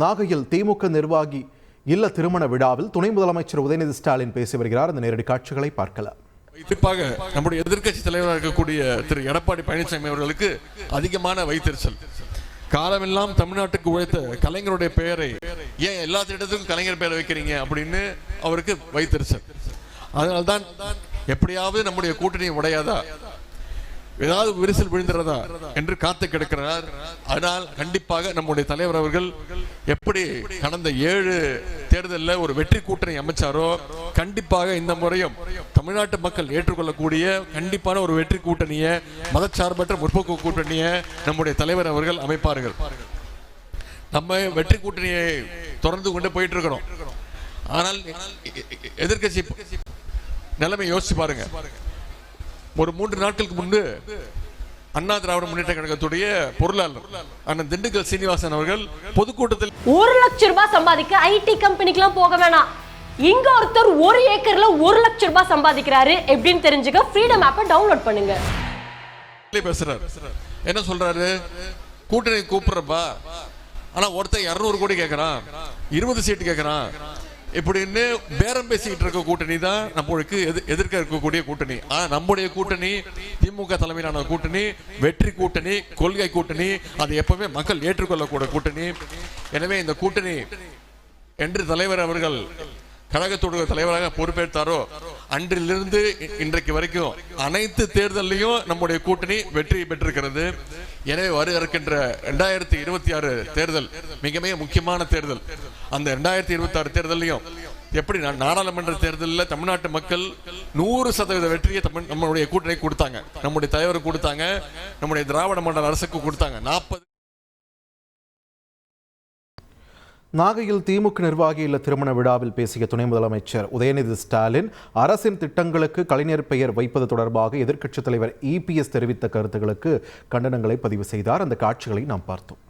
நாகையில் திமுக நிர்வாகி இல்ல திருமண விழாவில் துணை முதலமைச்சர் உதயநிதி ஸ்டாலின் பேசி வருகிறார். அந்த நேரடி காட்சிகளை பார்க்கலாம். குறிப்பாக நம்முடைய எதிர்க்கட்சி தலைவராக இருக்கக்கூடிய திரு எடப்பாடி பழனிசாமி அவர்களுக்கு அதிகமான வைத்தறிச்சல். காலமெல்லாம் தமிழ்நாட்டுக்கு உழைத்த கலைஞருடைய பெயரை ஏன் எல்லா திட்டத்துக்கும் கலைஞர் பெயரை வைக்கிறீங்க அப்படின்னு அவருக்கு வைத்தறிச்சல். அதனால்தான் எப்படியாவது நம்முடைய கூட்டணி உடையாதா, ஏதாவது விரிசல் விழுந்துறதா என்று காத்து கிடக்கிறார். ஆனால் கண்டிப்பாக நம்முடைய தலைவர் அவர்கள் எப்படி கடந்த 7 தேர்தலில் ஒரு வெற்றி கூட்டணி அமைச்சாரோ, கண்டிப்பாக இந்த முறையும் தமிழ்நாட்டு மக்கள் ஏற்றுக்கொள்ளக்கூடிய கண்டிப்பான ஒரு வெற்றி கூட்டணியை, மதச்சார்பற்ற முற்போக்கு கூட்டணியை நம்முடைய தலைவர் அவர்கள் அமைப்பார்கள். நம்ம வெற்றி கூட்டணியை தொடர்ந்து கொண்டு போயிட்டு இருக்கிறோம். ஆனால் எதிர்க்கட்சி நிலைமை யோசிச்சு பாருங்க. ஒரு 3 நாட்களுக்கு முன்பு அண்ணா திராவிட முன்னேற்ற கழகத்துடைய பொருளாளர் அண்ணன் திண்டுக்கல் சீனிவாசன் அவர்கள் பொதுக்கூட்டத்தில் 1 லட்சம் ரூபாய் சம்பாதிக்க ஐடி கம்பெனிக்கெல்லாம் போக வேணாம், இங்க ஒருத்தர் 1 ஏக்கர்ல 1 லட்சம் ரூபாய் சம்பாதிக்கிறாரு எப்படின்னு தெரிஞ்சுக்க ஃப்ரீடம் ஆப்பை டவுன்லோட் பண்ணுங்க. பேசுறாரு, என்ன சொல்றாரு? கூட்டணி கூப்பிடுறப்பா, ஆனா ஒருத்தர் 200 கோடி கேட்கறான், 20 சீட்டு கேட்கறான் இப்படின்னு பேரம் பேசிக்கிட்டு இருக்க கூட்டணி தான் நம்மளுக்கு எதிர்க்க இருக்கக்கூடிய கூட்டணி. ஆனா நம்முடைய கூட்டணி திமுக தலைமையிலான கூட்டணி வெற்றி கூட்டணி, கொள்கை கூட்டணி, அது எப்பவுமே மக்கள் ஏற்றுக்கொள்ளக்கூடிய கூட்டணி. எனவே இந்த கூட்டணி என்று தலைவர் அவர்கள் கழகத்தோட தலைவராக பொறுப்பேற்றாரோ அன்றிலிருந்து இன்றைக்கு வரைக்கும் அனைத்து தேர்தலையும் நம்முடைய கூட்டணி வெற்றி பெற்றிருக்கிறது. எனவே வருகின்ற 2026 தேர்தல் மிக மிக முக்கியமான தேர்தல். அந்த 2026 தேர்தலையும் எப்படி நாடாளுமன்ற தேர்தலில் தமிழ்நாட்டு மக்கள் 100% வெற்றியை நம்மளுடைய கூட்டணி கொடுத்தாங்க, நம்முடைய தலைவர் கொடுத்தாங்க, நம்முடைய திராவிட மாடல் அரசுக்கு கொடுத்தாங்க. 40 நாகையில் திமுக நிர்வாகி இல்ல திருமண விழாவில் பேசிய துணை முதலமைச்சர் உதயநிதி ஸ்டாலின் அரசின் திட்டங்களுக்கு கலைஞர் பெயர் வைப்பது தொடர்பாக எதிர்க்கட்சித் தலைவர் EPS தெரிவித்த கருத்துக்களுக்கு கண்டனங்களை பதிவு செய்தார். அந்த காட்சிகளை நாம் பார்த்தோம்.